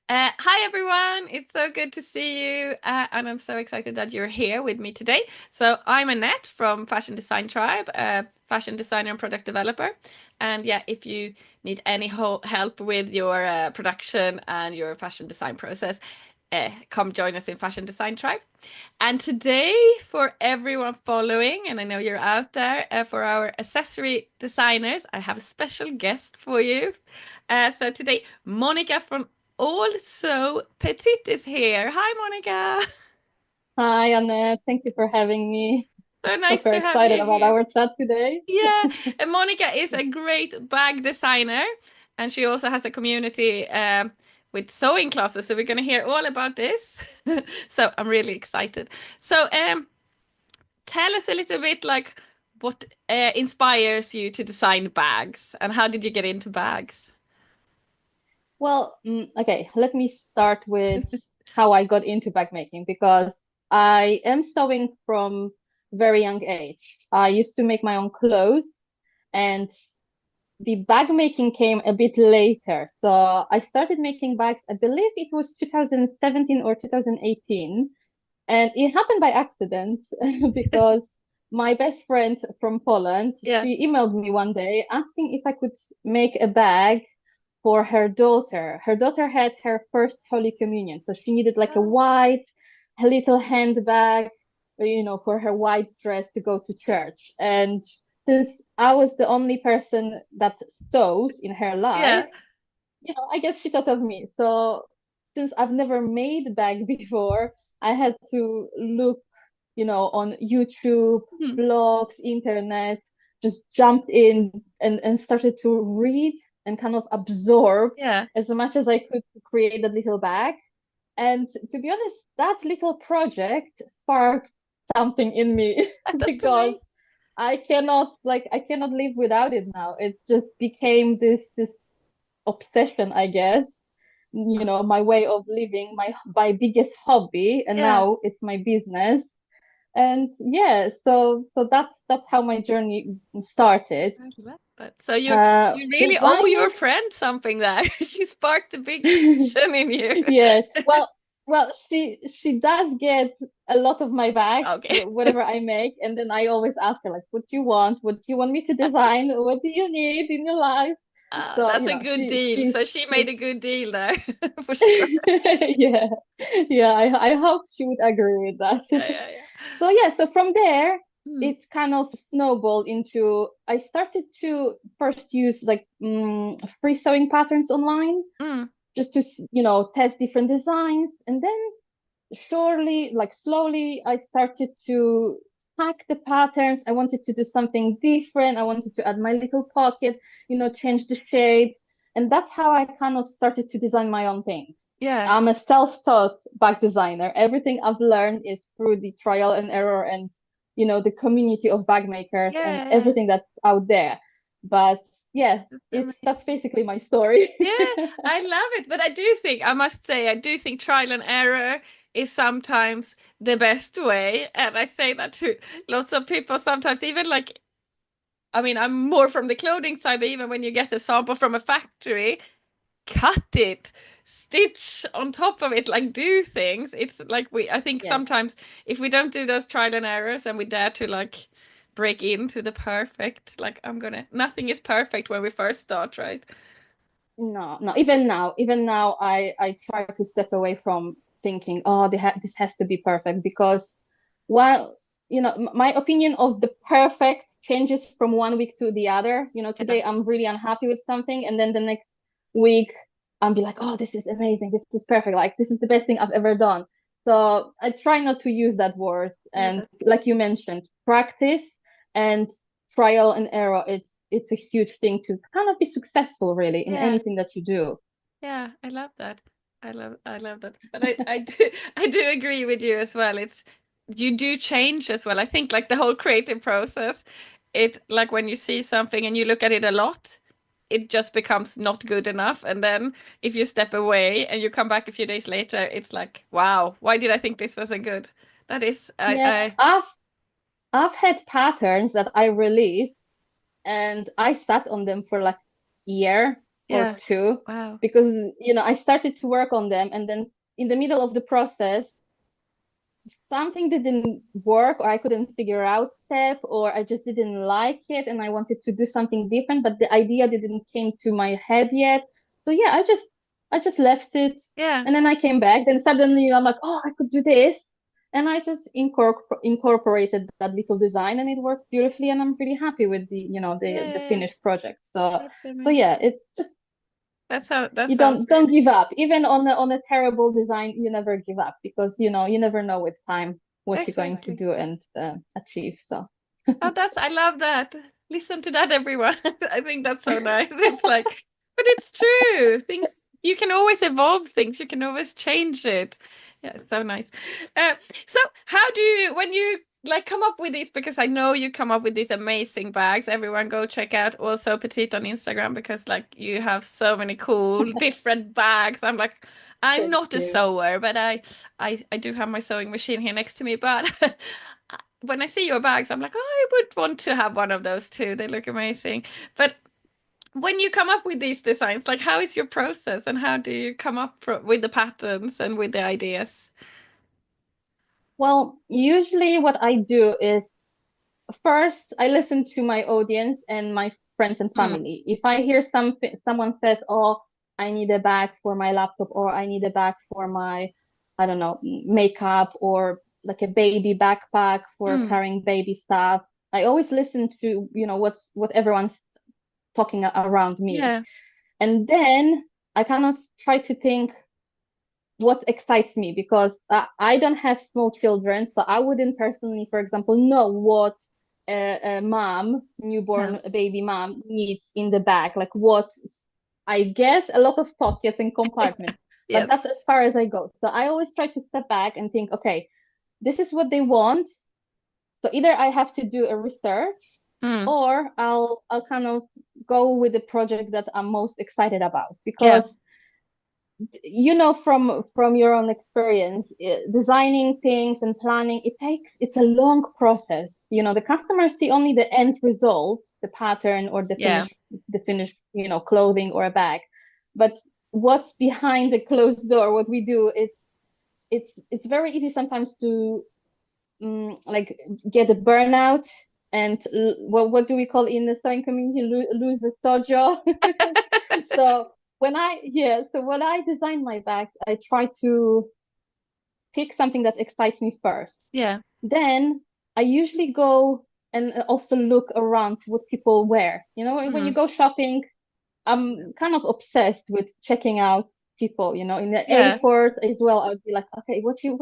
Hi everyone, it's so good to see you, and I'm so excited that you're here with me today. So I'm Annette from Fashion Design Tribe, a fashion designer and product developer. And yeah, if you need any help with your production and your fashion design process, come join us in Fashion Design Tribe. And today, for everyone following, and I know you're out there, for our accessory designers, I have a special guest for you. So today, Monika from All Sew Petite is here. Hi, Monica. Hi, Annette. Thank you for having me. So nice Super to have excited you about here. our chat today. Yeah, and Monica is a great bag designer, and she also has a community with sewing classes. So we're going to hear all about this. So I'm really excited. So tell us a little bit like what inspires you to design bags, and how did you get into bags? Okay, let me start with how I got into bag making because I am sewing from very young age. I used to make my own clothes and the bag making came a bit later. So I started making bags, I believe it was 2017 or 2018. And it happened by accident because my best friend from Poland, Yeah. she emailed me one day asking if I could make a bag for her daughter. Her daughter had her first Holy Communion, so she needed like a white little handbag, for her white dress to go to church. And since I was the only person that sews in her life, Yeah. I guess she thought of me. So since I've never made bag before, I had to look, on YouTube, Hmm. blogs, internet, just jumped in and started to read and kind of absorb Yeah. as much as I could to create that little bag. And to be honest, that little project sparked something in me That's because amazing. I cannot live without it now. It just became this obsession, I guess, my way of living, my biggest hobby, and Yeah. now it's my business. And yeah, so that's how my journey started. I love that. So you really owe your Designing, friend something there. She sparked a big passion in you. yeah. Well, she does get a lot of my bags, Okay. whatever I make, and then I always ask her like, "What do you want? What do you want me to design? What do you need in your life?" So That's a good she deal. she's So she made she's a good deal there for sure. yeah, yeah. I hope she would agree with that. Yeah, yeah, yeah. So yeah, so from there, Hmm. it kind of snowballed into I started to first use like free sewing patterns online Mm. just to test different designs, and then surely, like slowly, I started to hack the patterns. I wanted to do something different. I wanted to add my little pocket, change the shape, and that's how I kind of started to design my own things. Yeah. I'm a self-taught bag designer. Everything I've learned is through the trial and error and the community of bag makers and Yeah, yeah. everything that's out there. But yeah, That's that's amazing. basically my story. Yeah, I love it. But I do think, I must say, I do think trial and error is sometimes the best way. And I say that to lots of people sometimes, even like, I mean, I'm more from the clothing side, but even when you get a sample from a factory, cut it, stitch on top of it, like do things. It's like I think Yes. sometimes if we don't do those trial and errors and we dare to like break into the perfect, like nothing is perfect when we first start, right? No, no. Even now, I try to step away from thinking, oh, this has to be perfect because, while my opinion of the perfect changes from one week to the other. Yeah. Today I'm really unhappy with something, and then the next week I'll be like, oh, this is amazing, this is perfect, like this is the best thing I've ever done. So I try not to use that word, Yeah, and that's good. like you mentioned, practice and trial and error. It's a huge thing to kind of be successful really in Yeah. anything that you do. Yeah, I love that. I love that. But I do I do agree with you as well. It's you do change as well. I think like the whole creative process, it like when you see something and you look at it a lot, it just becomes not good enough. And then if you step away and you come back a few days later, it's like, wow, why did I think this wasn't good? That is Yeah, I've had patterns that I released and I sat on them for like a year. or Yeah. two Wow. because I started to work on them, and then in the middle of the process something didn't work, or I couldn't figure out step, or I just didn't like it and I wanted to do something different, but the idea didn't came to my head yet. So yeah, I just left it, Yeah. and then I came back. Then suddenly I'm like, oh, I could do this. And I just incorporated that little design, and it worked beautifully, and I'm really happy with the Yeah. finished project. So That's so amazing. yeah, it's just That's how that you sounds don't really. give up even on a terrible design. You never give up, because you never know with time what you're going to Exactly. do and achieve. So Oh, I love that. Listen to that, everyone. I think that's so nice. It's like, but it's true. You can always evolve things. You can always change it. Yeah, it's so nice. Uh, so how do you, when you like come up with these, because I know you come up with these amazing bags. Everyone go check out All Sew Petite on Instagram because like you have so many cool different bags. I'm like, I'm thank not a you. sewer, but I do have my sewing machine here next to me, but when I see your bags, I'm like, oh, I would want to have one of those too. They look amazing. But when you come up with these designs, like how is your process and how do you come up with the patterns and with the ideas? Well, usually what I do is, first I listen to my audience and my friends and Mm, family. If I hear someone says, oh, I need a bag for my laptop, or I need a bag for my, I don't know, makeup, or like a baby backpack for mm, carrying baby stuff, I always listen to what everyone's talking around me. yeah, And then I kind of try to think what excites me, because I don't have small children, so I wouldn't personally, for example, know what a mom, no, newborn baby mom, needs in the bag. Like what, I guess a lot of pockets and compartments, but yeah, that's as far as I go. So I always try to step back and think, okay, this is what they want. So either I have to do a research, mm, or I'll kind of go with the project that I'm most excited about, yeah, because from your own experience, designing things and planning, it's a long process. The customers see only the end result, the pattern, or yeah, the finished clothing or a bag, but what's behind the closed door, what we do, it's very easy sometimes to like get a burnout, and what do we call in the sewing community, lose the stojo. So when I design my bags, I try to pick something that excites me first. yeah, Then I usually go and also look around what people wear. When you mm, go shopping, I'm kind of obsessed with checking out people, in the yeah, airport as well. I would be like, okay, what you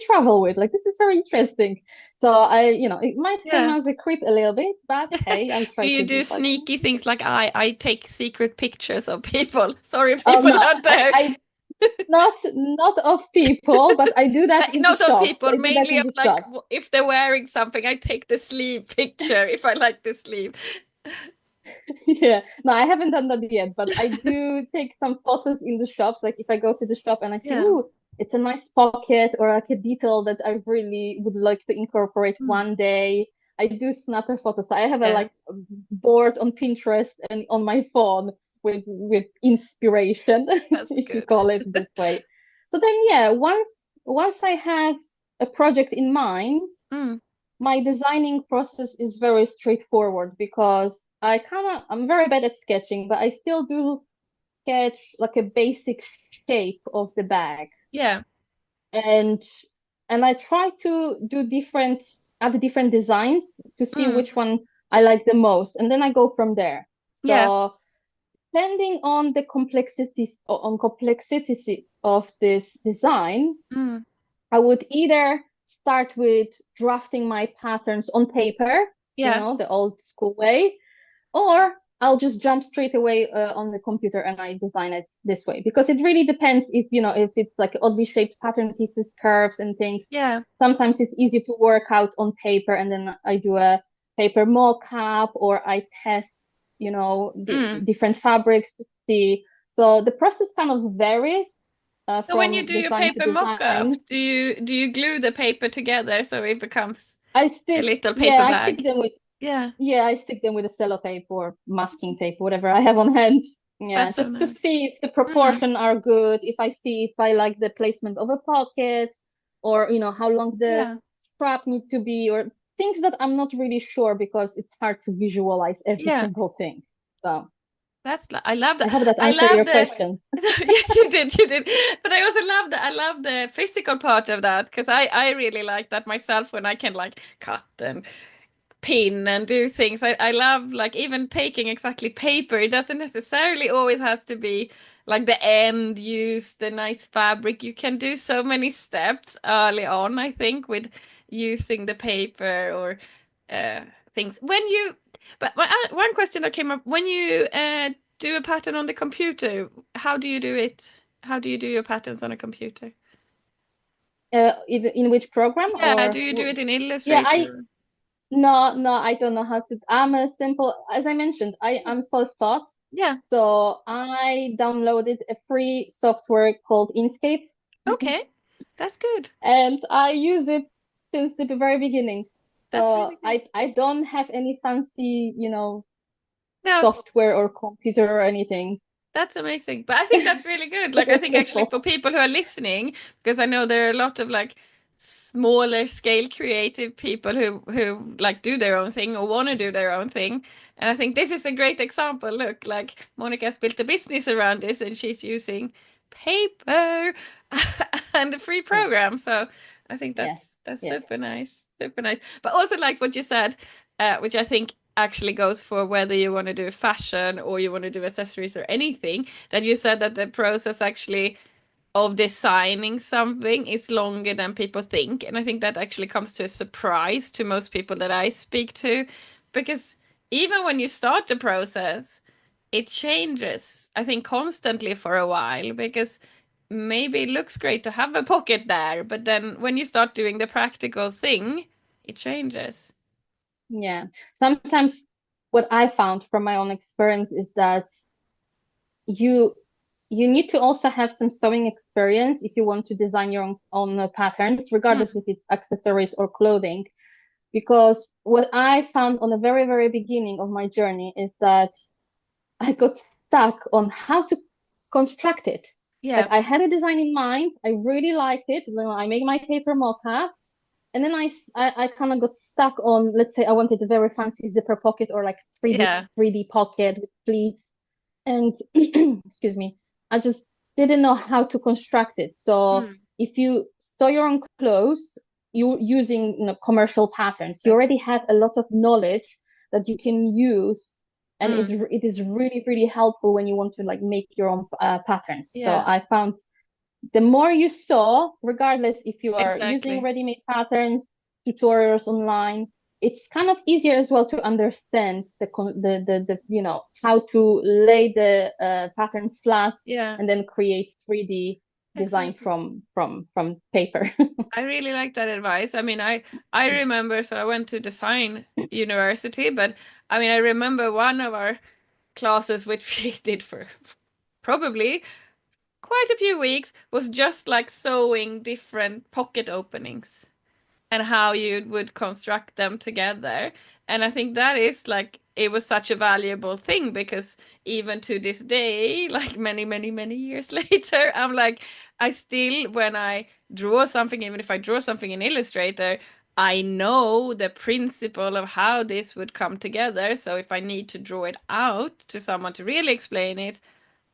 travel with? Like, this is very interesting. So it might come yeah. as a creep a little bit, but hey, I Do try you to do be like, sneaky things like I take secret pictures of people? Sorry, oh people no, out I, there. I not of people, but I do that Like in the not of shops. people, I do that mainly in of the like shop. if they're wearing something, I take the sleeve picture if I like the sleeve. Yeah, no, I haven't done that yet, but I do take some photos in the shops. Like if I go to the shop and I see, Yeah. ooh, it's a nice pocket, or like a detail that I really would like to incorporate Mm. one day, I do snap a photo. So I have a Yeah, like board on Pinterest and on my phone with inspiration, that's if you good. call it this way. So then, yeah, once I have a project in mind, Mm. my designing process is very straightforward, because I'm very bad at sketching, but I still do sketch like a basic shape of the bag. Yeah. And I try to do different designs to see Mm. which one I like the most. And then I go from there. Yeah. So depending on the complexity of this design, Mm. I would either start with drafting my patterns on paper, Yeah. the old school way, or I'll just jump straight away on the computer and I design it this way. Because it really depends, if it's like oddly shaped pattern pieces, curves and things. Yeah. Sometimes it's easy to work out on paper, and then I do a paper mock-up, or I test, Mm. different fabrics to see. So the process kind of varies So when you from do your design to paper mock-up, design. do you glue the paper together so it becomes I a stick, little yeah, paper I stick bag? them with, Yeah. yeah, I stick them with a sellotape or masking tape, whatever I have on hand. Yeah, That's so just to nice. see if the Mm, proportion are good, if I like the placement of a pocket, or how long the yeah, strap need to be, or things that I'm not really sure because it's hard to visualize every yeah. single thing. So I love I that. hope that I answer love your the question. yes, you did. But I also love that. I love the physical part of that because I really like that myself when I can like cut and pin and do things. I love like even taking exactly paper. It doesn't necessarily always has to be like the end use the nice fabric. You can do so many steps early on, I think, with using the paper or uh things. But one question that came up when you do a pattern on the computer, how do you do it? How do you do your patterns on a computer? In which program Yeah, do or you do it in yeah, I Illustrator? no, I don't know how to. I'm a simple, as I mentioned, Yeah. I'm self-taught. Yeah. So I downloaded a free software called Inkscape, Okay. That's good. and I use it since the very beginning. That's So really good. I don't have any fancy, No, software or computer or anything. that's amazing. But I think that's really good. Like I Very think actually for simple. people who are listening, because I know there are a lot of like smaller scale creative people who like do their own thing or want to do their own thing. And I think this is a great example. Look, like Monica's built a business around this and she's using paper and a free Yeah, program. So I think yeah, that's yeah, super nice. Super nice. But also like what you said, which I think actually goes for whether you want to do fashion or you want to do accessories or anything, that you said that the process actually of designing something is longer than people think. And I think that actually comes to a surprise to most people that I speak to, because even when you start the process, it changes, I think, constantly for a while because maybe it looks great to have a pocket there, but then when you start doing the practical thing, it changes. yeah. Sometimes what I found from my own experience is that you you need to also have some sewing experience if you want to design your own patterns, regardless Mm, if it's accessories or clothing. Because what I found on the very, very beginning of my journey is that I got stuck on how to construct it. Like yeah, I had a design in mind, I really liked it. Then I made my paper mock-up, and then I kind of got stuck on, let's say I wanted a very fancy zipper pocket or like 3D yeah. 3D pocket with pleats. And excuse me, I just didn't know how to construct it. So Mm, if you sew your own clothes, you using commercial patterns, you exactly. already have a lot of knowledge that you can use, and Mm, it is really really helpful when you want to like make your own patterns. So yeah, I found the more you sew, regardless if you are using exactly. ready-made patterns, tutorials online, it's kind of easier as well to understand how to lay the patterns flat Yeah, and then create 3D design exactly. from paper. I really like that advice. I mean, I remember, so I went to design university, but I mean, I remember one of our classes which we did for probably quite a few weeks was just like sewing different pocket openings and how you would construct them together. And I think that is like it was such a valuable thing because even to this day, like many, many, many years later, I'm like, I still, when I draw something, even if I draw something in Illustrator, I know the principle of how this would come together. So if I need to draw it out to someone to really explain it,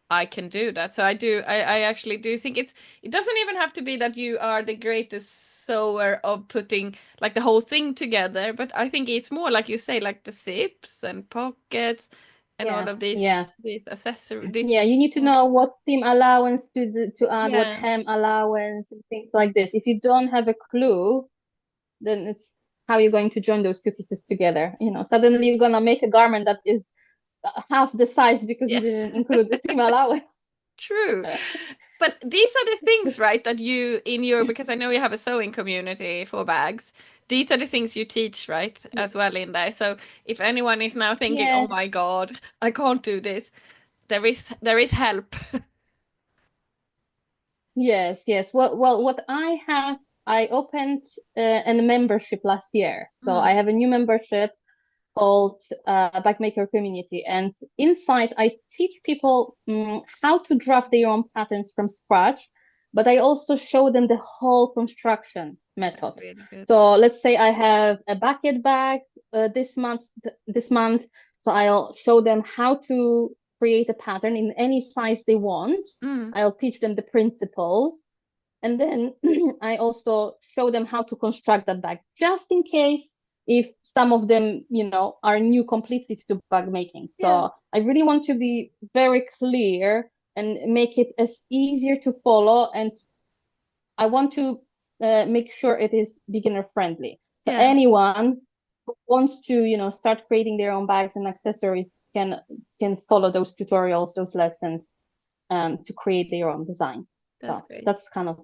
I can do that. So I actually do think it doesn't even have to be that you are the greatest sewer of putting like the whole thing together, but I think it's more like you say, like the zips and pockets and all Yeah, of these yeah. these accessories, this Yeah, you need to know what seam allowance to add, what yeah. hem allowance, and things like this. If you don't have a clue, then it's how you're going to join those two pieces together. Suddenly you're gonna make a garment that is half the size because you Yes. didn't include the seam allowance. True. But these are the things, right, that you in your because I know you have a sewing community for bags. These are the things you teach, right, as well in there. So if anyone is now thinking, "Oh Yes, my God, I can't do this," there is help. yes, yes. What I have, I opened a membership last year, so I Mm, have a new membership. called Backmaker Community. And inside, I teach people how to draft their own patterns from scratch, but I also show them the whole construction method. That's really good. So let's say I have a bucket bag this month. So I'll show them how to create a pattern in any size they want. Mm. I'll teach them the principles. And then I also show them how to construct that bag, just in case if some of them, are new completely to bag making. Yeah. So I really want to be very clear and make it as easier to follow. And I want to make sure it is beginner friendly. So Yeah. anyone who wants to, start creating their own bags and accessories can follow those tutorials, those lessons, to create their own designs. That's So great. that's kind of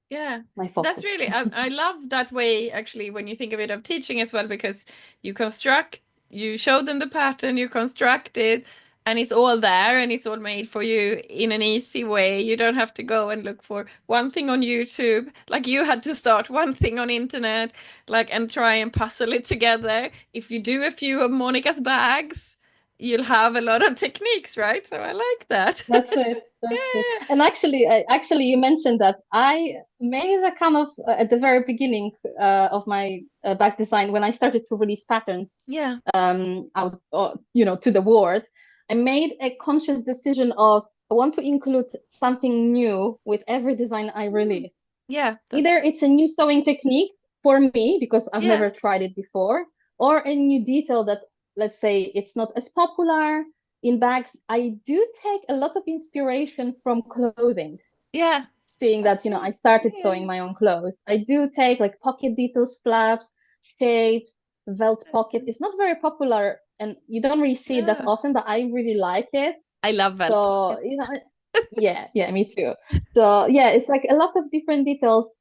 Yeah, my that's focus. really, I love that way actually when you think of it of teaching as well, because you construct, you show them the pattern, you construct it, and it's all there and it's all made for you in an easy way. You don't have to go and look for one thing on YouTube, like you had to start one thing on internet, like and try and puzzle it together. If you do a few of Monica's bags, you'll have a lot of techniques, right? So I like that. That's it. That's it. Yeah, And actually, you mentioned that I made a kind of at the very beginning of my back design when I started to release patterns yeah, out, to the world. I made a conscious decision of I want to include something new with every design I mm, release. yeah, that's Either great. it's a new sewing technique for me because I've Yeah. never tried it before, or a new detail that, let's say, it's not as popular in bags. I do take a lot of inspiration from clothing, Yeah, seeing that's that, I great. started sewing Yeah, my own clothes. I do take like pocket details, flaps, shapes, belt pocket. It's not very popular and you don't really see it that no. often, but I really like it. I love belt So, pockets. yeah, me too. So, yeah, it's like a lot of different details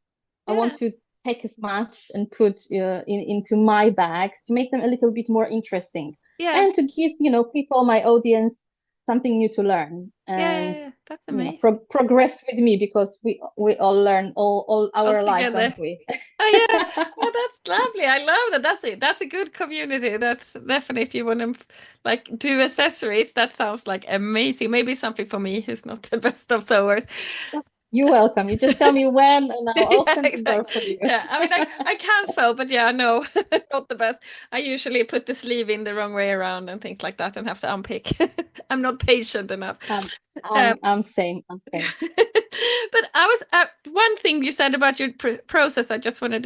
I Yeah, want to take as much and put into my bag to make them a little bit more interesting yeah, and to give, people, my audience, something new to learn and, That's amazing. progress with me because we all learn all All our life, together. don't we? Oh yeah. Oh, that's lovely. I love that. That's it. That's a good community. That's definitely if you want to like do accessories, that sounds like amazing. Maybe something for me who's not the best of sewers. You're welcome. You just tell me when and I'll Yeah, open the door for exactly. you. Yeah, I mean, I can sew, but yeah, no, not the best. I usually put the sleeve in the wrong way around and things like that and have to unpick. I'm not patient enough. Um, Um, I'm same. I'm same. but I was one thing you said about your process. I just wanted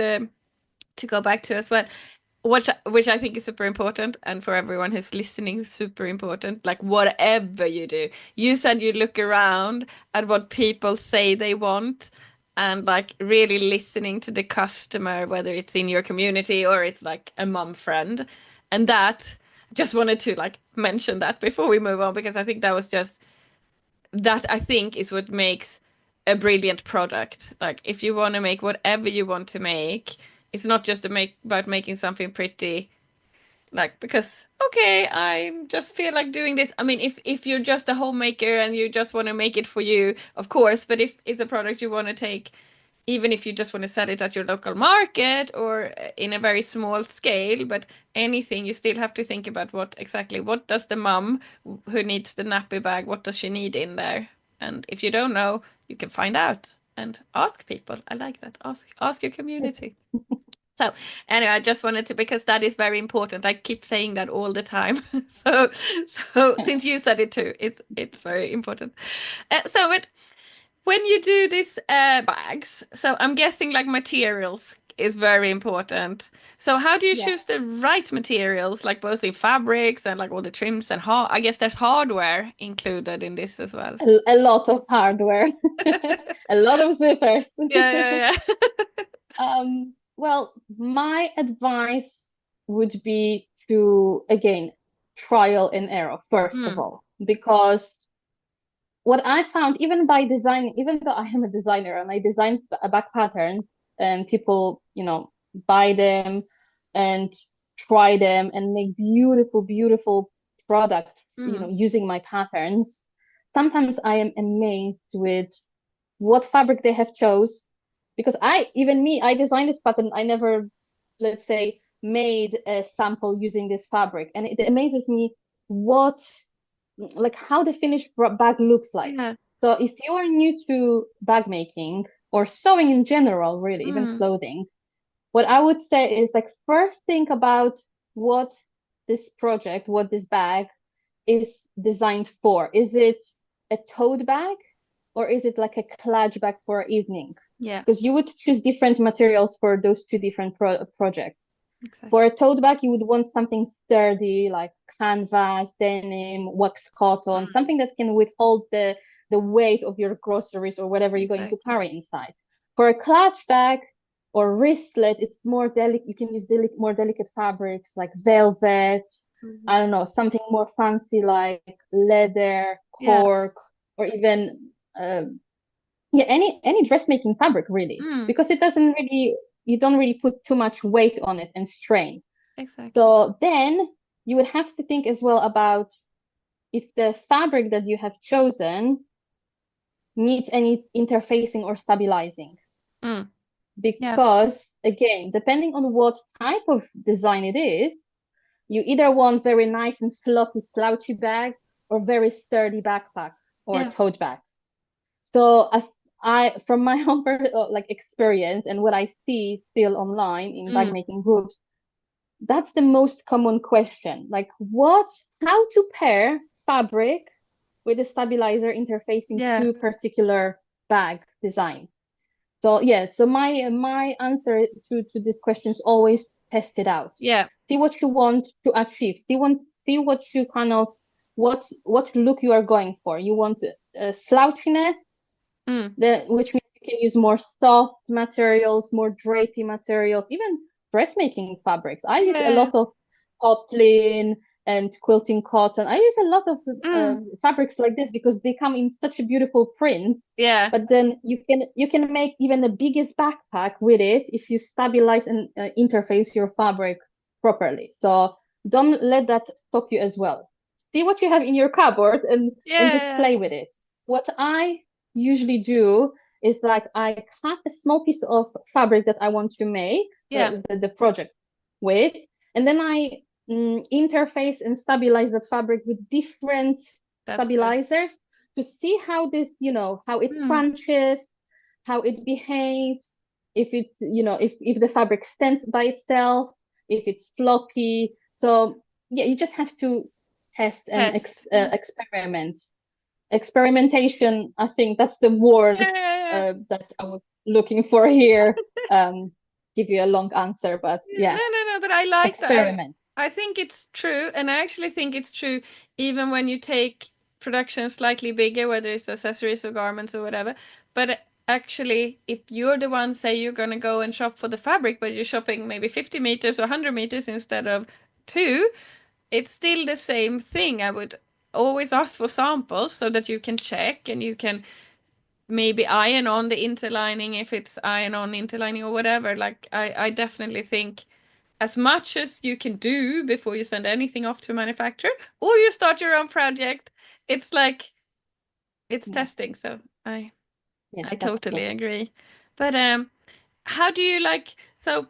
to go back to as well, which I think is super important, and for everyone who's listening, super important. Like whatever you do, you said you look around at what people say they want, and like really listening to the customer, whether it's in your community or it's like a mom friend, and that. Just wanted to like mention that before we move on because I think that was just that I think is what makes a brilliant product. Like if you want to make whatever you want to make, it's not just about making something pretty. Like because okay, I just feel like doing this. I mean, if you're just a homemaker and you just want to make it for you, of course. But if it's a product you want to take, even if you just want to sell it at your local market or in a very small scale, but anything, you still have to think about what does the mom who needs the nappy bag, what does she need in there? And if you don't know, you can find out and ask people. I like that. Ask your community. So anyway, I just wanted to because that is very important. I keep saying that all the time. So since you said it too, it's very important. So when you do these bags, so I'm guessing like materials is very important. So how do you Yeah. choose the right materials, like both in fabrics and like all the trims and I guess there's hardware included in this as well. A lot of hardware, a lot of zippers. Yeah, yeah, Well, my advice would be to, again, trial and error, first of yeah. all, because what I found, even by design, even though I am a designer and I design back patterns and people, buy them and try them and make beautiful, beautiful products, Mm. using my patterns, sometimes I am amazed with what fabric they have chose because even me, I designed this pattern. I never, let's say, made a sample using this fabric, and it amazes me what like how the finished bag looks like. Yeah. So if you are new to bag making or sewing in general, really, even Mm. clothing, what I would say is like first think about what this project, what this bag is designed for. Is it a tote bag or is it like a clutch bag for evening? Yeah. Because you would choose different materials for those two different projects. For Exactly. a tote bag, you would want something sturdy like canvas, denim, waxed cotton, Mm. something that can withhold the weight of your groceries or whatever you're going to Exactly. carry inside. For a clutch bag or wristlet, it's more delicate. You can use more delicate fabrics like velvet. Mhm. I don't know, something more fancy like leather, Yeah. cork, or even yeah, any dressmaking fabric really, Mm. because it doesn't really you don't really put too much weight on it and strain. Exactly. So then you would have to think as well about if the fabric that you have chosen needs any interfacing or stabilizing. Mm. Yeah. Because again, depending on what type of design it is, you either want very nice and floppy slouchy bag or very sturdy backpack or Yeah. tote bag. So I from my own like experience and what I see still online in bag Mm. making groups, that's the most common question. Like how to pair fabric with a stabilizer interfacing Yeah. two particular bag design. So yeah, so my answer to this question is always test it out. Yeah. See what you want to achieve. See what you kind of what look you are going for. You want slouchiness, Mm. which means you can use more soft materials, more drapey materials, even dressmaking fabrics. I use a Yeah. lot of poplin and quilting cotton. I use a lot of Mm. fabrics like this because they come in such a beautiful print. Yeah. But then you can make even the biggest backpack with it if you stabilize and interface your fabric properly. So don't let that stop you as well. See what you have in your cupboard and just Yeah. play with it. What I usually do is like I cut a small piece of fabric that I want to make Yeah. the project with, and then I interface and stabilize that fabric with different That's good. stabilizers to see how this, how it Mm. crunches, how it behaves, if it's, if the fabric stands by itself, if it's floppy. So yeah, you just have to test and Test. Yeah. experiment. Experimentation, I think that's the word Yeah. Yeah. that I was looking for here. Give you a long answer, but Yeah, yeah, no, no, no, but I like that. experiment. I think it's true, and I actually think it's true even when you take production slightly bigger, whether it's accessories or garments or whatever. But actually, if you're the one, say you're gonna go and shop for the fabric, but you're shopping maybe 50 meters or 100 meters instead of two, it's still the same thing. I would always ask for samples so that you can check and you can maybe iron on the interlining if it's iron on interlining or whatever. Like I definitely think as much as you can do before you send anything off to a manufacturer or you start your own project, it's like it's Yeah, testing. So yeah, I that's totally true. agree. But how do you like so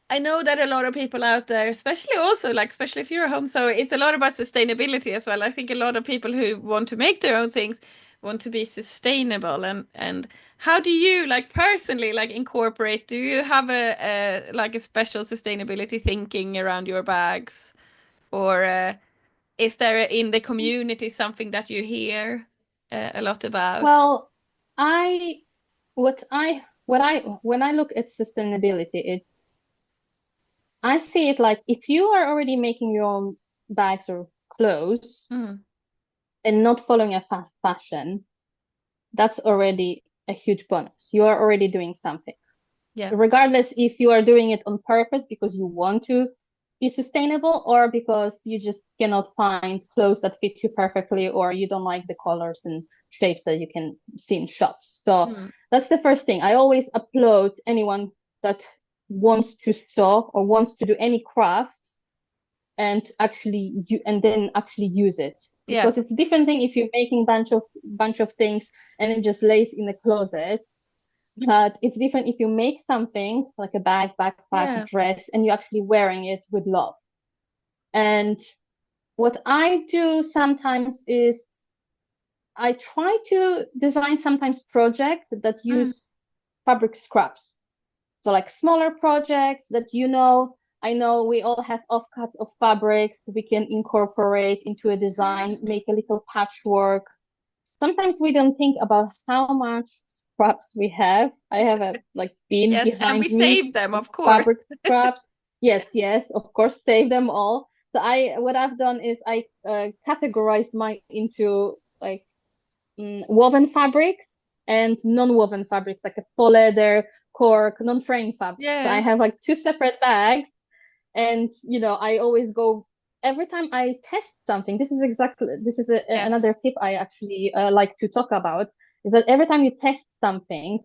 I know that a lot of people out there, especially also like especially if you're a home sewer, it's a lot about sustainability as well. I think a lot of people who want to make their own things want to be sustainable and how do you like personally like incorporate? Do you have a like a special sustainability thinking around your bags or is there in the community something that you hear a lot about? Well, I when I look at sustainability, I see it like if you are already making your own bags or clothes Mm, and not following a fast fashion, that's already a huge bonus. You are already doing something. yeah, Regardless if you are doing it on purpose because you want to be sustainable or because you just cannot find clothes that fit you perfectly or you don't like the colors and shapes that you can see in shops. So mm, that's the first thing. I always applaud anyone that wants to sew or wants to do any craft and then actually use it, yeah, because it's a different thing if you're making bunch of things and it just lays in the closet But it's different if you make something like a bag, backpack, Yeah. dress, and you're actually wearing it with love. And what I do sometimes is I try to design sometimes projects that Mm. use fabric scraps. So like smaller projects that I know we all have offcuts of fabrics we can incorporate into a design, make a little patchwork. Sometimes we don't think about how much scraps we have. I have a like bin Yes, and we behind me save them, of of course. fabric scraps. Yes, yes, of course, save them all. So what I've done is I categorized mine into like woven fabrics and non-woven fabrics, like a faux leather, cork, non-fraying fabric. So I Yeah. have like two separate bags, and I always go every time I test something. This is Yes. another tip I actually like to talk about, is that every time you test something,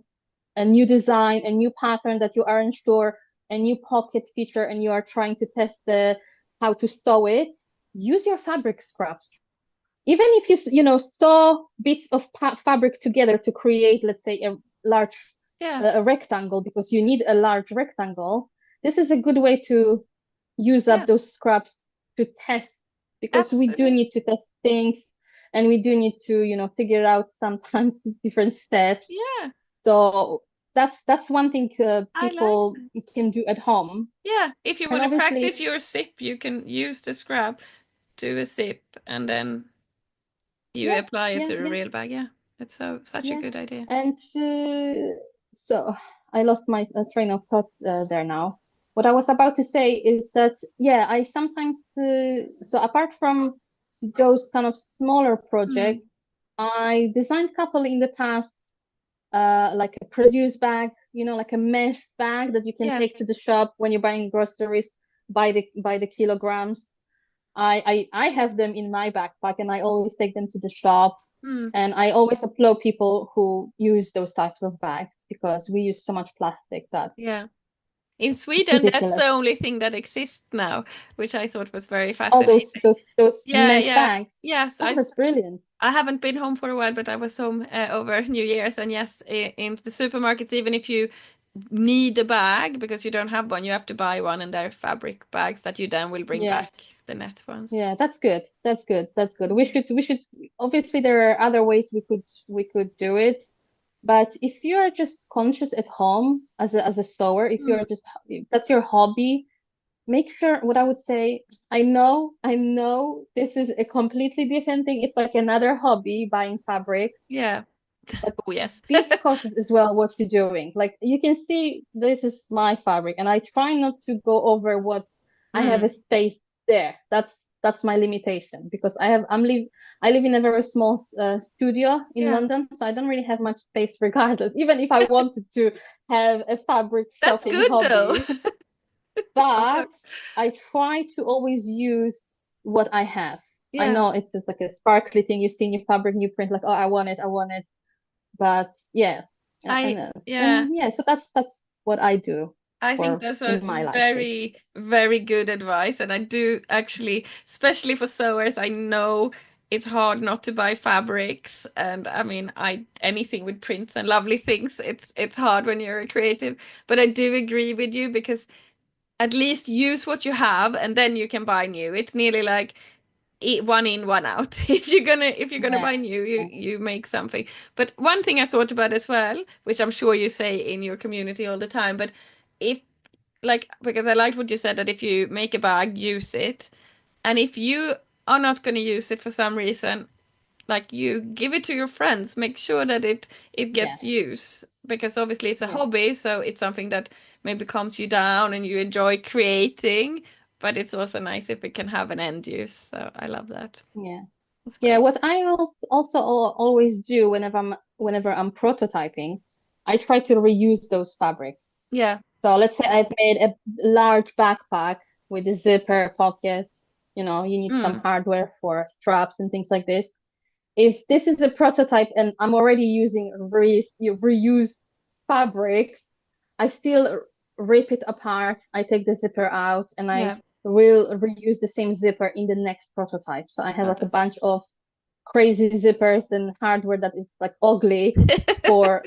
a new design, a new pattern that you aren't sure, a new pocket feature, and you are trying to test the how to sew it, use your fabric scraps. Even if sew bits of fabric together to create, let's say, a large Yeah. a rectangle, because you need a large rectangle. This is a good way to use up Yeah. those scraps to test, because we do Absolutely. need to test things, and we do need to figure out sometimes different steps. Yeah. So that's one thing I like people that. can do at home. Yeah. If you And want to practice obviously, your zip, you can use the scrap, do a zip, and then you yeah, apply it yeah, to the yeah. real bag. Yeah. It's such a Yeah, good idea. and so I lost my train of thoughts there now. What I was about to say is that, yeah, I sometimes, so apart from those kind of smaller projects, Mm. I designed a couple in the past, like a produce bag, like a mesh bag that you can Yeah. take to the shop when you're buying groceries by the kilograms. I have them in my backpack, and I always take them to the shop, Mm. and I always applaud people who use those types of bags, because we use so much plastic that Yeah. In it's Sweden, that's the ridiculous. only thing that exists now, which I thought was very All fascinating. those Yeah, mesh yeah. bags. Yes, Oh, that's brilliant. I haven't been home for a while, but I was home over New Year's, and yes, in the supermarkets, even if you need a bag because you don't have one, you have to buy one, and they're fabric bags that you then will bring Yeah. back, the net ones. Yeah, that's good. That's good. That's good. We should obviously there are other ways we could do it. But if you're just conscious at home as a sewer, Mm. if that's your hobby, make sure, what I would say, I know this is a completely different thing. It's like another hobby, buying fabrics, Yeah. but Oh, yes. be cautious as well what you're doing. Like, you can see this is my fabric, and I try not to go over what I have a Mm. space there. That's my limitation, because I live in a very small studio in Yeah. London, so I don't really have much space regardless, even if I wanted to have a fabric That's shopping good though. hobby. But Sometimes. I try to always use what I have. I Yeah. know it's just like a sparkly thing you see in your fabric, new print, like, oh, I want it. But yeah, I yeah. and yeah, so that's what I do I think for those are in my life, very, basically. very good advice. And I do actually, especially for sewers, I know it's hard not to buy fabrics. And I mean, I anything with prints and lovely things, it's hard when you're a creative. But I do agree with you because at least use what you have and then you can buy new. It's nearly like one in, one out. If you're gonna Yeah, buy new, you yeah, you make something. But one thing I thought about as well, which I'm sure you say in your community all the time, but if like because I liked what you said that if you make a bag, use it. And if you are not going to use it for some reason, like you give it to your friends, make sure that it yeah, gets use because obviously it's a yeah, hobby, so it's something that maybe calms you down and you enjoy creating, but it's also nice if it can have an end use. So I love that. yeah. That's Yeah, great. what I also always do whenever I'm prototyping, I try to reuse those fabrics. Yeah. So let's say I've made a large backpack with a zipper, pockets, you need some Mm. hardware for straps and things like this. If this is a prototype and I'm already using reused fabric, I still rip it apart. I take the zipper out, and I Yeah. will reuse the same zipper in the next prototype. So I have Oh, like a that's bunch of crazy zippers and hardware that is like ugly for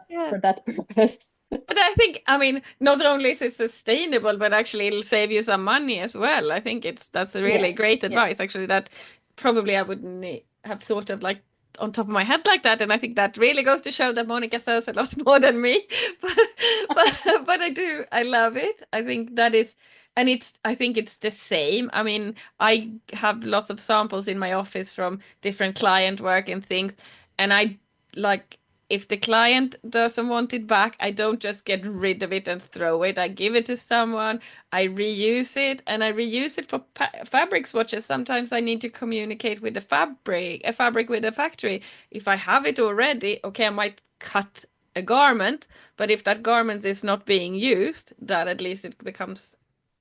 Yeah. for that purpose. But I think, I mean, not only is it sustainable, but actually it'll save you some money as well. I think that's a Yeah, really great yeah, advice, actually, that probably I wouldn't have thought of like on top of my head like that. And I think that really goes to show that Monica sews a lot more than me. But but I do, I love it. I think that is, and I think it's the same. I mean, I have lots of samples in my office from different client work and things, and I like if the client doesn't want it back, I don't just get rid of it and throw it. I give it to someone, I reuse it, and I reuse it for fabric swatches. Sometimes I need to communicate with a fabric with a factory. If I have it already, okay, I might cut a garment, but if that garment is not being used, that at least it becomes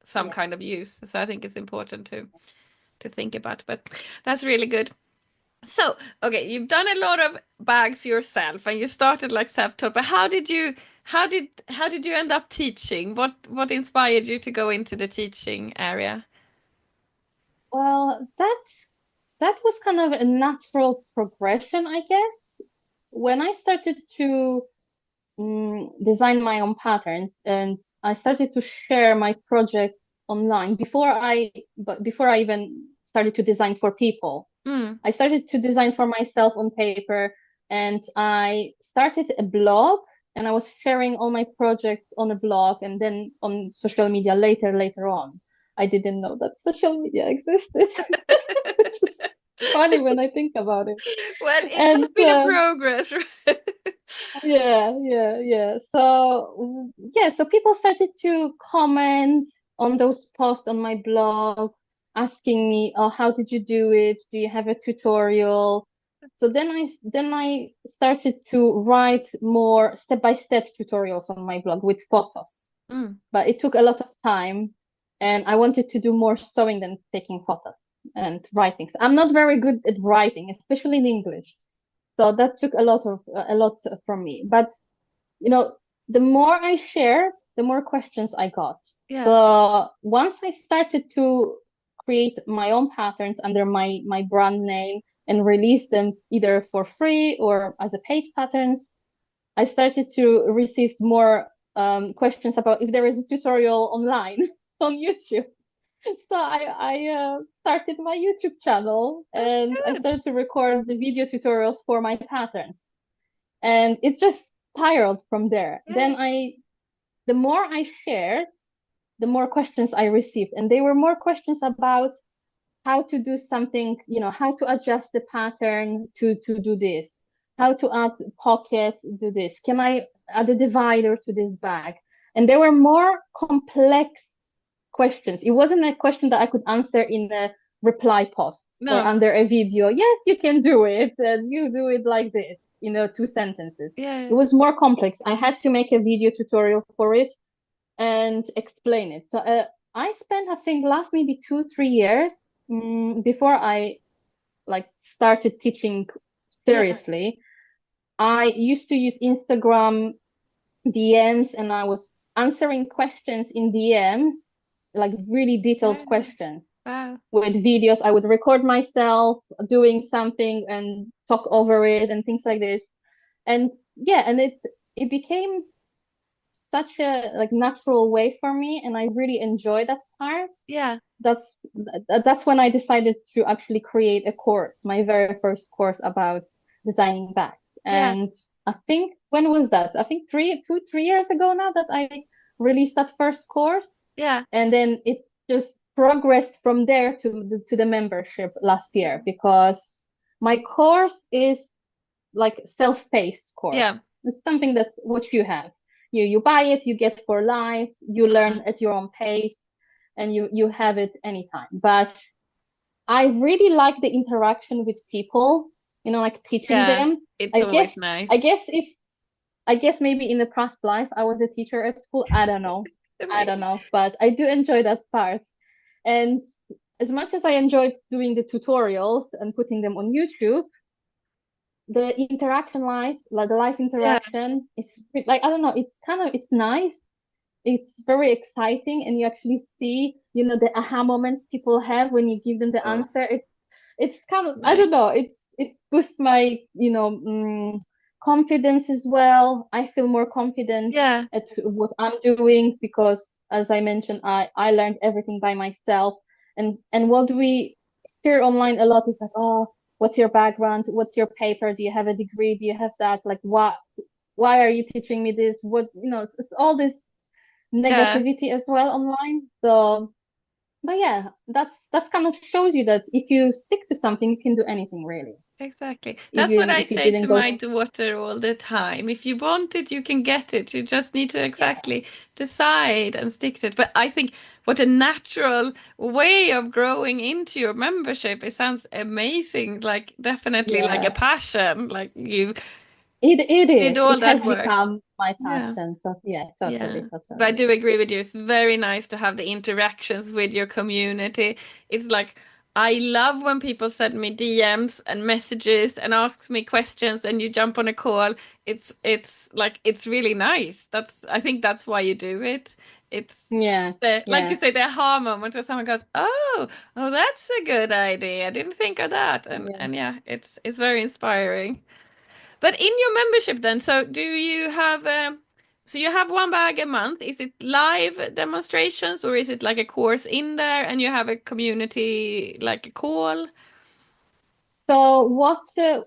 some yeah. kind of use. So I think it's important to think about. But that's really good. So, okay, you've done a lot of bags yourself and you started like self-taught, but how did you end up teaching? What inspired you to go into the teaching area? Well, that was kind of a natural progression, I guess. When I started to design my own patterns and I started to share my project online before I even started to design for people. Mm, I started to design for myself on paper and I started a blog and I was sharing all my projects on a blog and then on social media later on. I didn't know that social media existed. It's funny when I think about it. well, it has And been a progress, right? yeah. So people started to comment on those posts on my blog, asking me, "Oh, how did you do it? Do you have a tutorial?" So then I started to write more step-by-step tutorials on my blog with photos. Mm, But it took a lot of time, and I wanted to do more sewing than taking photos and writing. So I'm not very good at writing, especially in English. So that took a lot from me. But you know, the more I shared, the more questions I got. yeah, So once I started to create my own patterns under my brand name and release them either for free or as a paid patterns, I started to receive more questions about if there is a tutorial online on YouTube. So I started my YouTube channel that's and I good. started to record the video tutorials for my patterns. And it just spiraled from there. Yeah, The more I shared, the more questions I received. And they were more questions about how to do something, how to adjust the pattern to do this, how to add pocket, do this. Can I add a divider to this bag? And there were more complex questions. It wasn't a question that I could answer in a reply post or no, under a video. Yes, you can do it, and you do it like this, 2 sentences. It yeah, was more complex. I had to make a video tutorial for it and explain it. So I spent, I think, last maybe 2, 3 years before I like started teaching yeah, seriously. I used to use Instagram DMs and I was answering questions in DMs, like really detailed yeah. questions Wow. with videos. I would record myself doing something and talk over it and things like this. And yeah, and it became such a like natural way for me and I really enjoy that part. Yeah, That's that's when I decided to actually create a course, my very first course about designing bags. yeah, And I think when was that? I think 3 years ago now that I released that first course, yeah, and then it just progressed from there to the membership last year because my course is like self-paced yeah. course. It's something that what you have. You buy it, you get for life, you learn Mm, at your own pace, and you have it anytime. But I really like the interaction with people, like teaching yeah. them. It's I guess always I nice. guess if I guess maybe in the past life I was a teacher at school. I don't know. I don't Maybe. know, but I do enjoy that part. And as much as I enjoyed doing the tutorials and putting them on YouTube, the interaction life, like the live Yeah, interaction, it's like I don't know, it's nice, it's very exciting, and you actually see, the aha moments people have when you give them the oh, answer. It's kind of, I nice. don't know, it boosts my, confidence as well. I feel more confident Yeah, at what I'm doing because, as I mentioned, I learned everything by myself. And what we hear online a lot is like, oh, what's your background? What's your paper? Do you have a degree? Do you have that? Like, why are you teaching me this? What, it's all this yeah. negativity as well online. So, but yeah, that's kind of shows you that if you stick to something, you can do anything really. Exactly. That's what Even I if you say to didn't go my to, daughter all the time. If you want it, you can get it. You just need to yeah, exactly decide and stick to it. But I think what a natural way of growing into your membership. It sounds amazing. Like definitely like a yeah, passion. Like you it did is. all It that has work. become my Yeah. passion. So yeah, Yeah, totally, but I totally. do agree with you. It's very nice to have the interactions with your community. It's like I love when people send me DMs and messages and asks me questions and you jump on a call. It's like it's really nice. I think that's why you do it. It's Yeah, the like you yeah, say the aha moment where someone goes, oh, that's a good idea. I didn't think of that." yeah. And yeah, it's very inspiring. But in your membership then, so do you have so you have one bag a month? Is it live demonstrations or is it like a course in there and you have a community like a call? So what the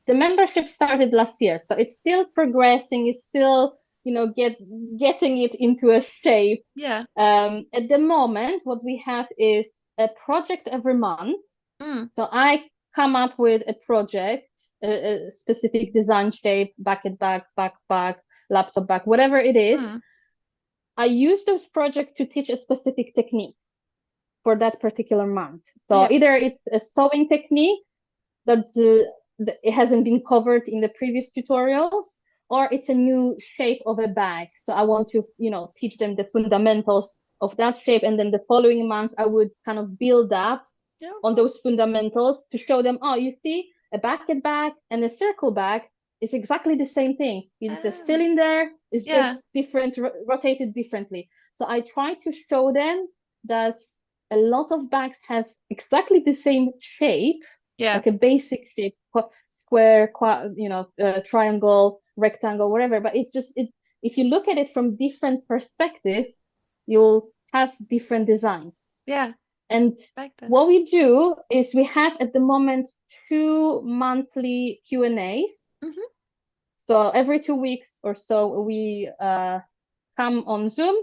membership started last year, so it's still progressing. It's still, getting it into a shape. Yeah. At the moment, what we have is a project every month. Mm, So I come up with a project, a specific design shape, bucket bag, backpack, laptop bag, whatever it is. mm. I use those projects to teach a specific technique for that particular month. So Yeah. either it's a sewing technique that it hasn't been covered in the previous tutorials, or it's a new shape of a bag. So I want to, teach them the fundamentals of that shape. And then the following month, I would kind of build up Yeah, on cool. those fundamentals to show them, oh, you see, a bucket bag and a circle bag is exactly the same thing. It's Oh, still in there, it's just yeah. different, rotated differently. So I try to show them that a lot of bags have exactly the same shape, Yeah. like a basic shape, square, triangle, rectangle, whatever. But it's just it. If you look at it from different perspectives, you'll have different designs. Yeah. And Like that. what we do is we have at the moment two monthly Q&As. Hmm. So every 2 weeks or so, we come on Zoom.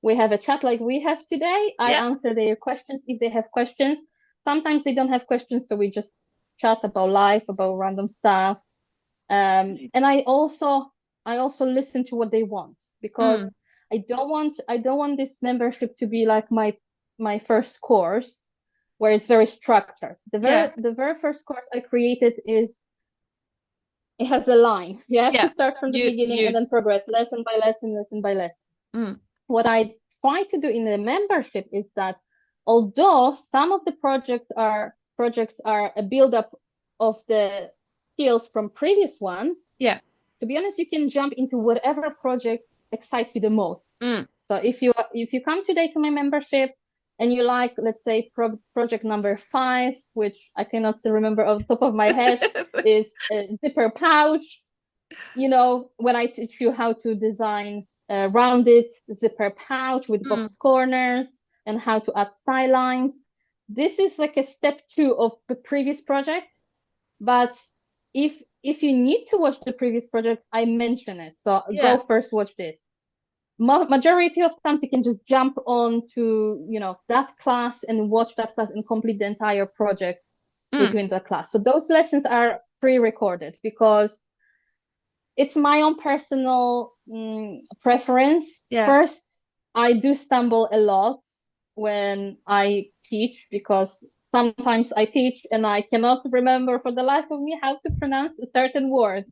We have a chat like we have today. I Yeah. answer their questions if they have questions. Sometimes they don't have questions, so we just chat about life, about random stuff. And I also listen to what they want because Mm. I don't want this membership to be like my first course where it's very structured. The very Yeah. the very first course I created is it has a line. You have to Yeah. start from the beginning and You then progress lesson by lesson, lesson by lesson. mm. What I try to do in the membership is that although some of the projects are a build-up of the skills from previous ones, Yeah. to be honest, you can jump into whatever project excites you the most. Mm. So if you come today to my membership and you like, let's say, project number 5, which I cannot remember off the top of my head, is a zipper pouch. When I teach you how to design a rounded zipper pouch with box Mm. corners and how to add style lines, this is like a step 2 of the previous project. But if you need to watch the previous project, I mention it. So go Yeah. first watch this. Majority of times you can just jump on to that class and watch that class and complete the entire project Mm. between the class. So those lessons are pre-recorded because it's my own personal preference. Yeah. First, I do stumble a lot when I teach because sometimes I teach and I cannot remember for the life of me how to pronounce a certain word.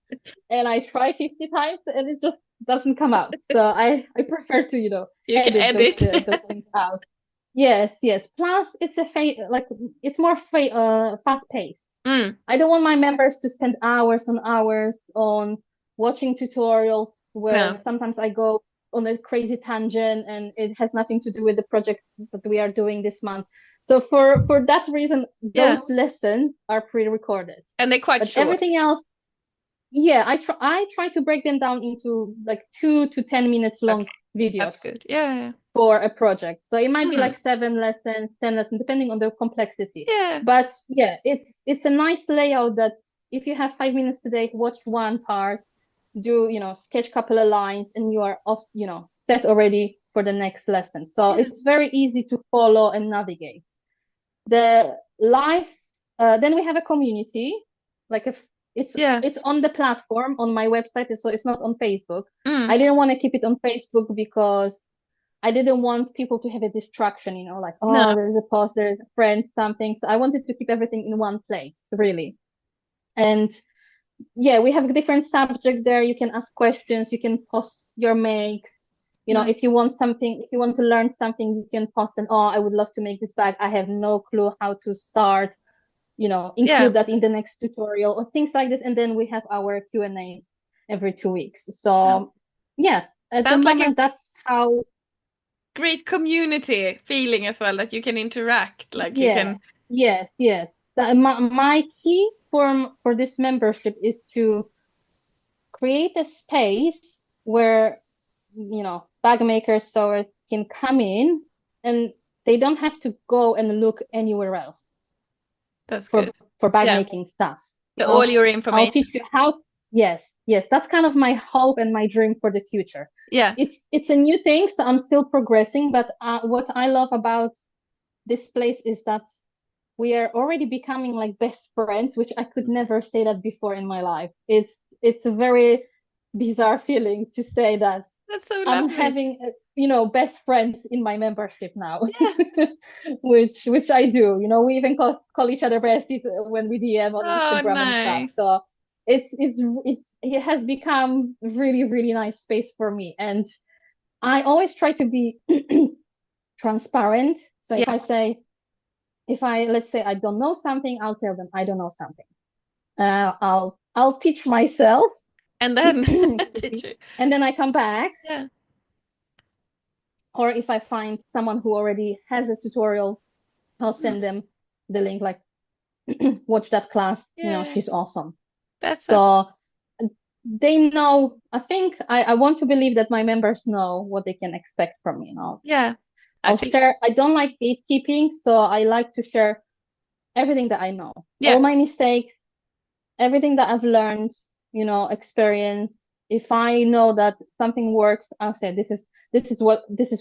And I try 50 times and it just doesn't come out. So I prefer to, You can edit those edit. those things out. Yes, yes. Plus, it's more fast paced. Mm. I don't want my members to spend hours and hours on watching tutorials where No. sometimes I go. on a crazy tangent and it has nothing to do with the project that we are doing this month. So for that reason, Yeah. those lessons are pre-recorded. And they're quite But short. everything else, yeah, I try to break them down into like 2 to 10 minutes long Okay. That's videos good. Yeah. for a project. So it might be Hmm. like 7 lessons, 10 lessons, depending on the complexity. Yeah. But yeah, it's a nice layout that if you have 5 minutes today, watch one part, do, sketch couple of lines, and you are off, set already for the next lesson. So Yeah. it's very easy to follow and navigate. The live, then we have a community, like if it's Yeah. it's on the platform on my website, so it's not on Facebook. Mm. I didn't want to keep it on Facebook because I didn't want people to have a distraction, like, No. oh, there's a post, there's a friend, something. So I wanted to keep everything in one place, really. And yeah, we have different subject there. You can ask questions, you can post your makes. Nice. If you want something, if you want to learn something, you can post and, oh, I would love to make this bag. I have no clue how to start, Yeah. include that in the next tutorial or things like this. And then we have our Q&As every 2 weeks. Oh. So yeah, at the Sounds like a moment, that's how. great community feeling as well that you can interact. Like you Yeah, can. yes, yes. My key for this membership is to create a space where, bag makers, sewers can come in and they don't have to go and look anywhere else That's for good. for bag Yeah. making stuff. So all your I'll information. teach you how. Yes, yes. That's kind of my hope and my dream for the future. Yeah. It's a new thing, so I'm still progressing. But what I love about this place is that we are already becoming like best friends, which I could never say that before in my life. It's a very bizarre feeling to say that That's so I'm lovely. having best friends in my membership now, Yeah. which I do. We even call each other besties when we DM on Oh, Instagram and stuff. nice. So it has become really really nice space for me, and I always try to be transparent. So Yeah. if I let's say I don't know something, I'll tell them I don't know something. I'll teach myself, And then excuse did me, you? and then I come back. Yeah. Or if I find someone who already has a tutorial, I'll Mm. send them the link, like, watch that class. Yeah. She's awesome. That's so So they know. I think I want to believe that my members know what they can expect from me. yeah. I I'll think share. I don't like gatekeeping, so I like to share everything that I know, all yeah. my mistakes, everything that I've learned, experience. If I know that something works, I'll say this is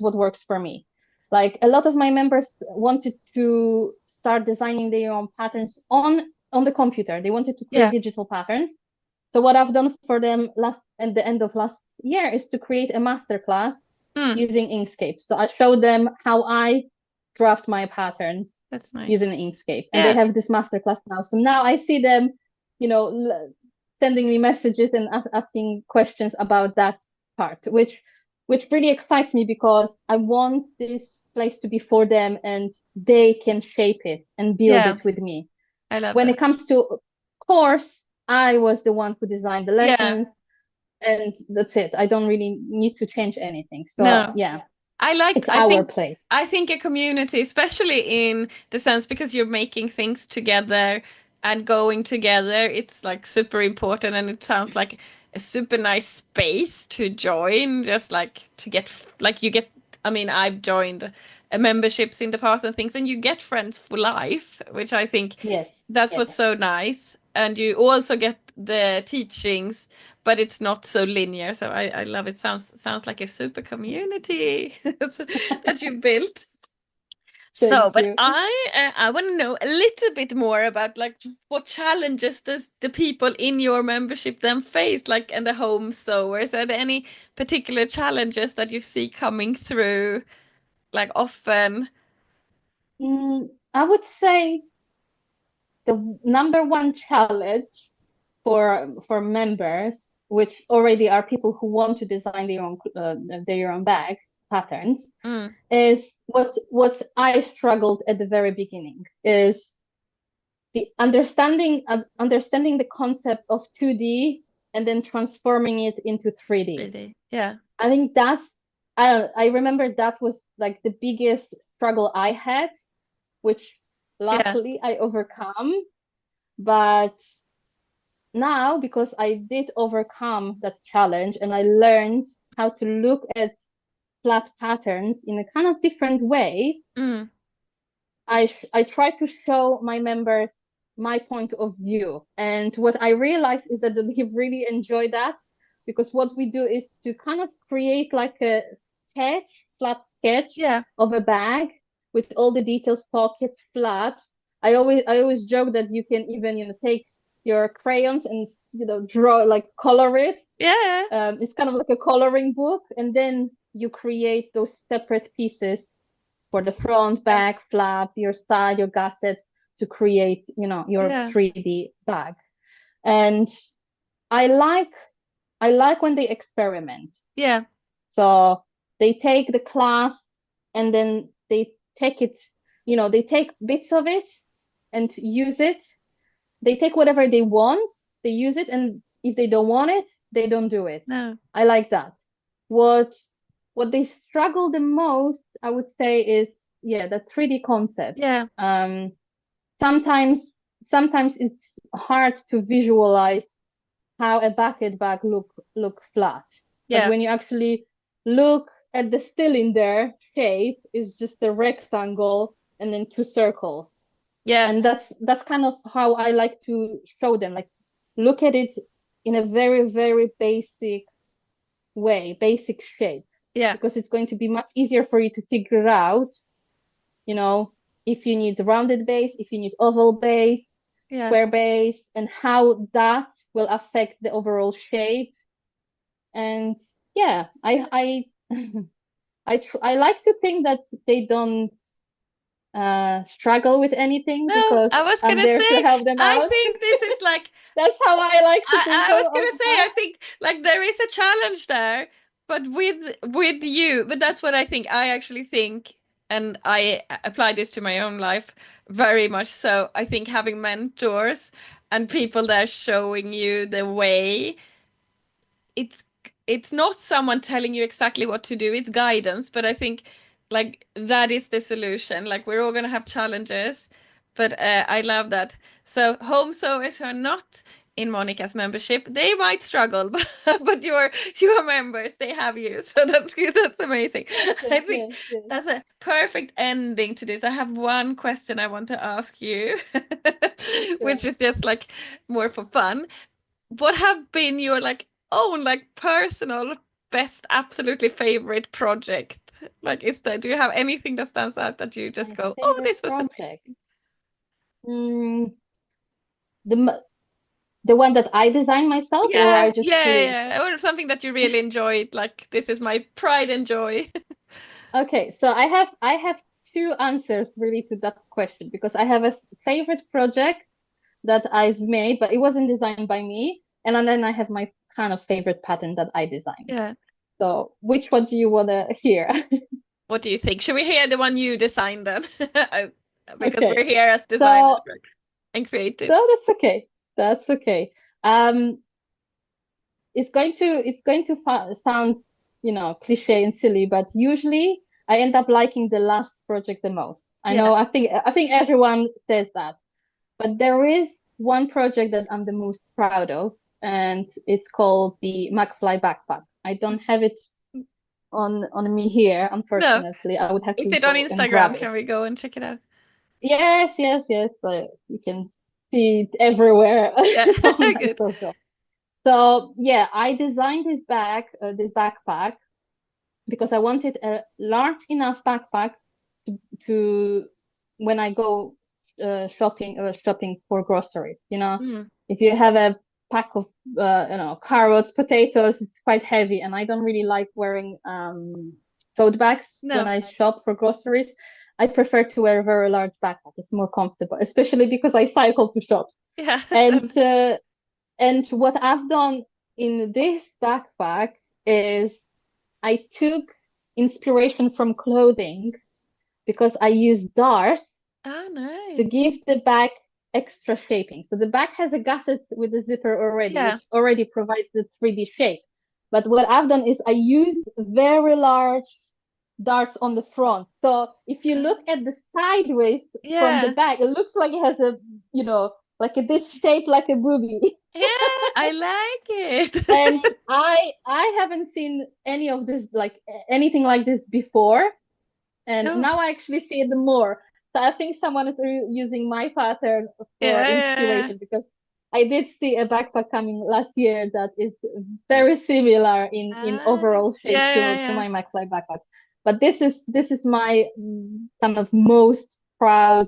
what works for me. Like a lot of my members wanted to start designing their own patterns on the computer. They wanted to create Yeah. digital patterns. So what I've done for them at the end of last year is to create a masterclass Mm. using Inkscape. So I showed them how I draft my patterns That's nice. using Inkscape, and they Yeah. have this masterclass now. So now I see them, you know, sending me messages and asking questions about that part, which really excites me because I want this place to be for them and they can shape it and build Yeah. it with me. I love When that. it comes to course, I was the one who designed the Yeah. lessons, and that's it. I don't really need to change anything. So No. yeah, I like it's our place. I think a community, especially in the sense because you're making things together and going together, it's like super important and it sounds like a super nice space to join, just like to get like you get I mean, I've joined memberships in the past and things and you get friends for life, which I think Yes, that's yes. what's so nice. And you also get the teachings but it's not so linear. So I love it. Sounds like a super community that you built. So, Thank but you. I want to know a little bit more about like what challenges does the people in your membership then face, like and the home sewers. Are there any particular challenges that you see coming through, like often? I would say the number one challenge for members, which already are people who want to design their own bag patterns, Mm, is what I struggled at the very beginning is the understanding the concept of 2D and then transforming it into 3D. really? Yeah. I think I remember that was like the biggest struggle I had, which Yeah. luckily I overcome. But now, because I did overcome that challenge and I learned how to look at flat patterns in a kind of different ways, Mm. I try to show my members my point of view. And what I realized is that they really enjoy that, because what we do is to kind of create like a flat sketch Yeah. of a bag with all the details, pockets, flaps. I always joke that you can even, take your crayons and, draw, like color it. Yeah. It's kind of like a coloring book, and then you create those separate pieces for the front, Yeah. back, flap, your side, your gussets, to create, your Yeah. 3D bag. And I like I like when they experiment. Yeah. So they take the class and then they take it, they take bits of it and use it. They take whatever they want, they use it, and if they don't want it, they don't do it. No. I like that. What what they struggle the most, I would say, is, yeah, the 3D concept. Yeah. Um, sometimes it's hard to visualize how a bucket bag look flat. But Yeah. when you actually look at the cylinder shape, is just a rectangle and then two circles. Yeah. And that's kind of how I like to show them. Like, look at it in a very, very basic way, basic shape, Yeah. because it's going to be much easier for you to figure out, you know, if you need rounded base, if you need oval base, Yeah. square base, and how that will affect the overall shape. And yeah, I like to think that they don't struggle with anything, No, because I was I'm gonna there to say, help them I out. think this is like That's how I like to think I was of gonna say, that. I think like there is a challenge there, but with you, but that's what I think. I actually think, and I apply this to my own life very much so. I think having mentors and people that are showing you the way, it's it's not someone telling you exactly what to do, it's guidance, but I think like that is the solution. Like we're all gonna have challenges, but I love that. So home sewers who are not in Monika's membership, they might struggle, but your members, they have you. So that's good. That's amazing. I Yes, think yes, yes. that's a perfect ending to this. I have one question I want to ask you, which Sure. is just like more for fun. What have been your like own like personal best absolutely favorite project? Like is there, do you have anything that stands out that you just My go, oh, favorite this was project. amazing? Mm, the one that I designed myself, or Yeah, I just yeah, create? yeah. Or something that you really enjoyed, like this is my pride and joy. Okay, so I have two answers really to that question, because I have a favorite project that I've made, but it wasn't designed by me, and then I have my kind of favorite pattern that I designed. Yeah. So which one do you want to hear? What do you think? Should we hear the one you designed then? Because we're Okay, here as designers so and creatives. so that's okay. That's okay. Um, it's going to sound, cliche and silly, but usually I end up liking the last project the most. I Yeah. know, I think everyone says that, but there is one project that I'm the most proud of, and it's called the McFly backpack. I don't have it on me here, No. unfortunately. I would have Is to it on go and grab Instagram? it. Can we go and check it out? Yes, yes, yes. You can see it everywhere Yeah. on my Good. social. So yeah, I designed this backpack, because I wanted a large enough backpack to when I go shopping for groceries. Mm. If you have a pack of carrots, potatoes, it's quite heavy, and I don't really like wearing tote bags when No. I shop for groceries. I prefer to wear a very large backpack. It's more comfortable, especially because I cycle to shops. Yeah. And what I've done in this backpack is I took inspiration from clothing, because I use dart Oh, to nice. give the bag extra shaping. So the bag has a gusset with a zipper already, Yeah. which already provides the 3D shape. But what I've done is I used very large darts on the front. So if you look at the sideways from the Yeah. back, it looks like it has a, like this shape like a booby. Yeah, I like And it. I haven't seen any of this, like anything like this before. And No. now I actually see it more. So I think someone is using my pattern for Yeah, yeah, inspiration, because I did see a backpack coming last year that is very similar in yeah. overall shape Yeah, yeah, to yeah. my Max Light backpack. But this is my kind of most proud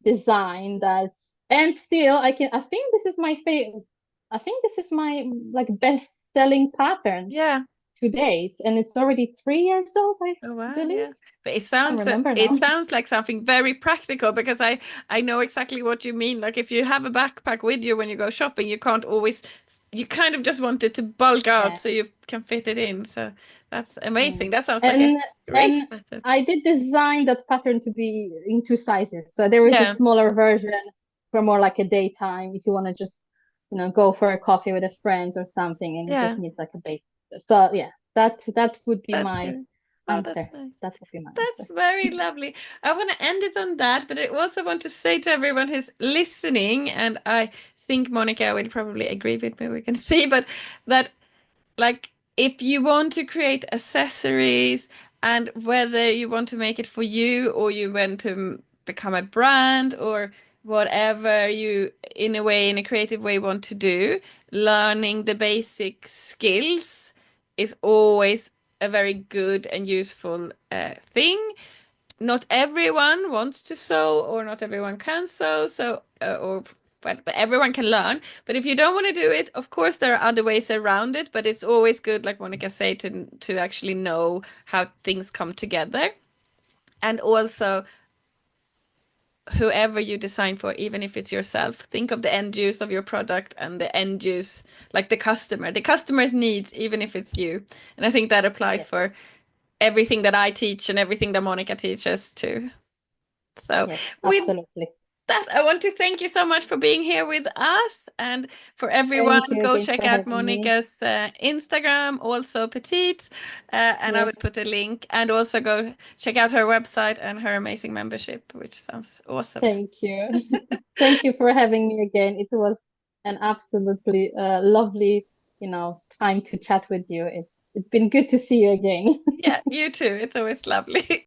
design, that, and still I think this is my favorite. I think this is my like best selling pattern Yeah. to date, and it's already 3 years old, I Oh wow, believe. yeah. But Can't remember it now. sounds like something very practical because I know exactly what you mean. Like if you have a backpack with you when you go shopping, you can't always you kind of just want it to bulk out Yeah. so you can fit it in. So that's Mm. amazing. That sounds like a And great and pattern. I did design that pattern to be in two sizes. So there is a Yeah. smaller version for more like a daytime, if you want to just, go for a coffee with a friend or something, and you just Yeah. need like a base. So yeah, that would be That's my oh, that's answer. nice. That would be my That's answer. very lovely. I want to end it on that, but I also want to say to everyone who's listening, and I think Monica would probably agree with me, we can see, but that like if you want to create accessories and whether you want to make it for you or you want to become a brand or whatever you in a way in a creative way want to do, learning the basic skills is always a very good and useful thing. Not everyone wants to sew or not everyone can sew, so or but everyone can learn. But if you don't want to do it, of course there are other ways around it, but it's always good, like Monica said, to actually know how things come together. And also whoever you design for, even if it's yourself, think of the end use of your product and the end use, like the customer's needs, even if it's you. And I think that applies Yes, for everything that I teach and everything that Monica teaches too. So yes, with absolutely. that, I want to thank you so much for being here with us. And for everyone, Thank you go again check for out having me. Monica's Instagram, All Sew Petite. And I Yes, will put a link. And also go check out her website and her amazing membership, which sounds awesome. thank you. Thank you for having me again. It was an absolutely lovely, time to chat with you. It's been good to see you again. Yeah, you too. It's always lovely.